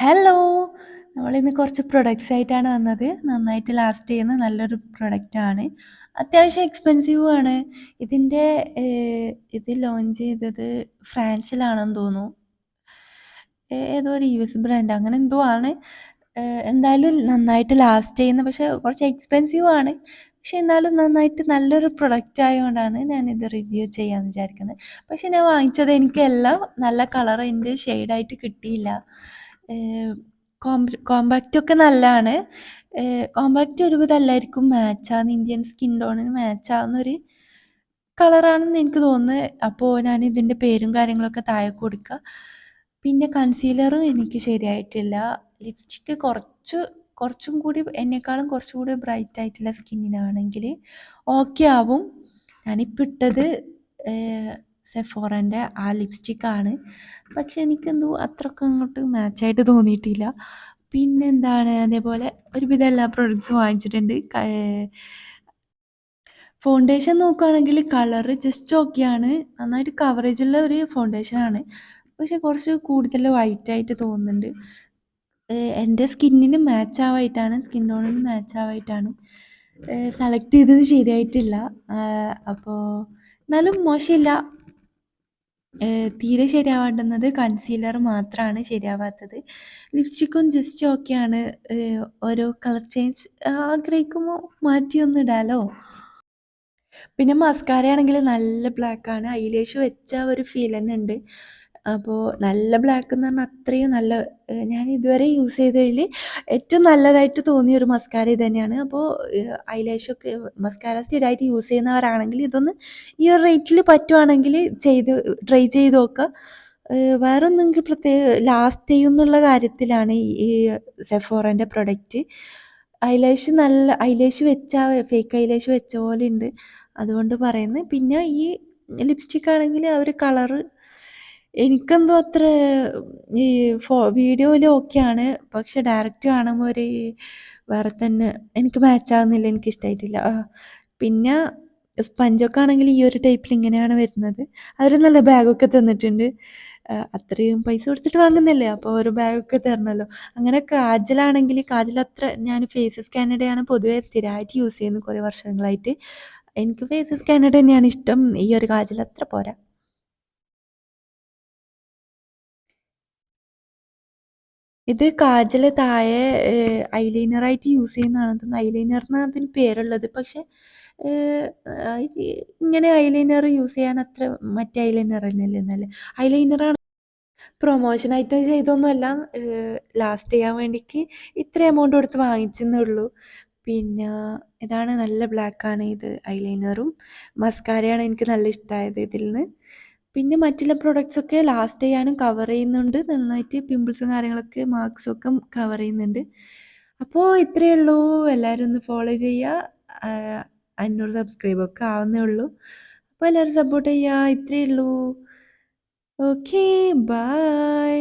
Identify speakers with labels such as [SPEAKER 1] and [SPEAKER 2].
[SPEAKER 1] Hello! നമ്മളിന്ന് കുറച്ച് products ആയിട്ടാണ് വന്നത്. നന്നായിട്ട് ലാസ്റ്റ് ചെയ്യുന്ന നല്ലൊരു പ്രൊഡക്റ്റാണ്. അത്യാവശ്യം എക്സ്പെൻസീവും ആണ്. ഇതിൻ്റെ ഇത് ലോഞ്ച് ചെയ്തത് ഫ്രാൻസിലാണെന്ന് തോന്നുന്നു. ഏതോ ഒരു യുഎസ് ബ്രാൻഡ് അങ്ങനെ എന്തോ ആണ്. എന്തായാലും നന്നായിട്ട് ലാസ്റ്റ് ചെയ്യുന്ന പക്ഷേ കുറച്ച് എക്സ്പെൻസീവും ആണ്. പക്ഷേ എന്നാലും നന്നായിട്ട് നല്ലൊരു പ്രൊഡക്റ്റ് ആയതുകൊണ്ടാണ് ഞാനിത് റിവ്യൂ ചെയ്യാമെന്ന് വിചാരിക്കുന്നത്. പക്ഷേ ഞാൻ വാങ്ങിച്ചത് എനിക്കെല്ലാം നല്ല കളർ എൻ്റെ ഷെയ്ഡായിട്ട് കിട്ടിയില്ല. കോമ്പാക്റ്റൊക്കെ നല്ലതാണ്. കോമ്പാക്റ്റ് ഒരുവിധം എല്ലാവർക്കും മാച്ചാകുന്ന ഇന്ത്യൻ സ്കിൻ ടോണിന് മാച്ചാവുന്നൊരു കളറാണെന്ന് എനിക്ക് തോന്നുന്നത്. അപ്പോൾ ഞാൻ ഇതിൻ്റെ പേരും കാര്യങ്ങളൊക്കെ താഴെ കൊടുക്കാം. പിന്നെ കൺസീലറും എനിക്ക് ശരിയായിട്ടില്ല. ലിപ്സ്റ്റിക്ക് കുറച്ചും കൂടി എന്നെക്കാളും കുറച്ചും കൂടി ബ്രൈറ്റ് ആയിട്ടുള്ള സ്കിന്നിനാണെങ്കിൽ ഓക്കെ ആവും. ഞാനിപ്പോൾ ഇട്ടത് സെഫോറൻ്റെ ആ ലിപ്സ്റ്റിക്കാണ്. പക്ഷെ എനിക്കെന്തോ അത്രയ്ക്ക് അങ്ങോട്ട് മാച്ചായിട്ട് തോന്നിയിട്ടില്ല. പിന്നെന്താണ് അതേപോലെ ഒരുവിധം എല്ലാ പ്രൊഡക്ട്സും വാങ്ങിച്ചിട്ടുണ്ട്. ഫൗണ്ടേഷൻ നോക്കുകയാണെങ്കിൽ കളറ് ജസ്റ്റ് ഓക്കെയാണ്. നന്നായിട്ട് കവറേജുള്ള ഒരു ഫൗണ്ടേഷനാണ്. പക്ഷെ കുറച്ച് കൂടുതൽ വൈറ്റായിട്ട് തോന്നുന്നുണ്ട്. എൻ്റെ സ്കിന്നിന് മാച്ചാവായിട്ടാണ് സ്കിൻ ടോണിന് മാച്ചാവായിട്ടാണ് സെലക്ട് ചെയ്തത് ശരിയായിട്ടില്ല. അപ്പോൾ എന്നാലും മോശമില്ല. തീരെ ശരിയാവാണ്ടുന്നത് കൺസീലർ മാത്രമാണ് ശരിയാവാത്തത്. ലിപ്സ്റ്റിക്കും ജസ്റ്റ് ഓക്കെയാണ്. ഓരോ കളർ ചേഞ്ച് ആഗ്രഹിക്കുമ്പോൾ മാറ്റിയൊന്ന് ഇടാമല്ലോ. പിന്നെ മസ്കാരയാണെങ്കിൽ നല്ല ബ്ലാക്കാണ്. ഐലാഷ് വെച്ച ഒരു ഫീൽ തന്നെ ഉണ്ട്. അപ്പോൾ നല്ല ബ്ലാക്ക് എന്ന് പറഞ്ഞാൽ അത്രയും നല്ല ഞാൻ ഇതുവരെ യൂസ് ചെയ്തതിൽ ഏറ്റവും നല്ലതായിട്ട് തോന്നിയ ഒരു മസ്കാര ഇത് തന്നെയാണ്. അപ്പോൾ ഐലാഷൊക്കെ മസ്കാര സ്ഥിരമായിട്ട് യൂസ് ചെയ്യുന്നവരാണെങ്കിൽ ഇതൊന്ന് ഈ ഒരു റേറ്റിൽ പറ്റുവാണെങ്കിൽ ട്രൈ ചെയ്ത് നോക്കുക. വേറൊന്നും എനിക്ക് ലാസ്റ്റ് ചെയ്യും എന്നുള്ള കാര്യത്തിലാണ് ഈ സെഫോറൻ്റെ പ്രൊഡക്റ്റ്. ഐലാഷ് വെച്ച ഫേക്ക് ഐലാഷ് വെച്ച പോലെ ഉണ്ട്. അതുകൊണ്ട് പറയുന്നത്. പിന്നെ ഈ ലിപ്സ്റ്റിക് ആണെങ്കിൽ ആ ഒരു കളറ് എനിക്കെന്തോ അത്ര ഈ വീഡിയോയിൽ ഓക്കെയാണ്. പക്ഷെ ഡയറക്റ്റ് കാണുമ്പോൾ ഒരു വേറെ തന്നെ എനിക്ക് മാച്ചാകുന്നില്ല. എനിക്കിഷ്ടമായിട്ടില്ല. പിന്നെ സ്പഞ്ചൊക്കെ ആണെങ്കിൽ ഈ ഒരു ടൈപ്പിൽ ഇങ്ങനെയാണ് വരുന്നത്. അവർ നല്ല ബാഗൊക്കെ തന്നിട്ടുണ്ട്. അത്രയും പൈസ കൊടുത്തിട്ട് വാങ്ങുന്നല്ലേ, അപ്പോൾ ഒരു ബാഗൊക്കെ തരണമല്ലോ. അങ്ങനെ കാജലാണെങ്കിൽ കാജൽ അത്ര ഞാൻ ഫേസസ് കാനഡയാണ് പൊതുവെ സ്ഥിരമായിട്ട് യൂസ് ചെയ്യുന്നത് കുറേ വർഷങ്ങളായിട്ട്. എനിക്ക് ഫേസസ് കാനഡ തന്നെയാണ് ഇഷ്ടം. ഈ ഒരു കാജൽ അത്ര പോരാ. ഇത് കാജൽ താഴെ ഐലൈനറായിട്ട് യൂസ് ചെയ്യുന്നതാണെന്ന് തോന്നുന്നു. ഐലൈനറിനാണ് അതിന് പേരുള്ളത്. പക്ഷേ ഇങ്ങനെ ഐലൈനർ യൂസ് ചെയ്യാൻ അത്ര മറ്റേ ഐലൈനർ തന്നെയല്ലേ നല്ല ഐലൈനറാണ്. പ്രൊമോഷനായിട്ട് ചെയ്തൊന്നുമല്ല. ലാസ്റ്റ് ചെയ്യാൻ വേണ്ടിക്ക് ഇത്ര എമൗണ്ട് കൊടുത്ത് വാങ്ങിച്ചെന്നേ ഉള്ളൂ. പിന്നെ ഇതാണ് നല്ല ബ്ലാക്കാണ് ഇത് ഐലൈനറും. മസ്കാരയാണ് എനിക്ക് നല്ല ഇഷ്ടമായത് ഇതിൽ നിന്ന്. പിന്നെ മറ്റുള്ള പ്രൊഡക്ട്സൊക്കെ ലാസ്റ്റ് ചെയ്യാനും കവർ ചെയ്യുന്നുണ്ട്. നന്നായിട്ട് പിമ്പിൾസും കാര്യങ്ങളൊക്കെ മാർക്സൊക്കെ കവർ ചെയ്യുന്നുണ്ട്. അപ്പോൾ ഇത്രയേ ഉള്ളൂ. എല്ലാവരും ഒന്ന് ഫോളോ ചെയ്യുക. 500 സബ്സ്ക്രൈബൊക്കെ ആവുന്നേ ഉള്ളൂ. അപ്പോൾ എല്ലാവരും സപ്പോർട്ട് ചെയ്യുക. ഇത്രയേ ഉള്ളൂ. Okay, by.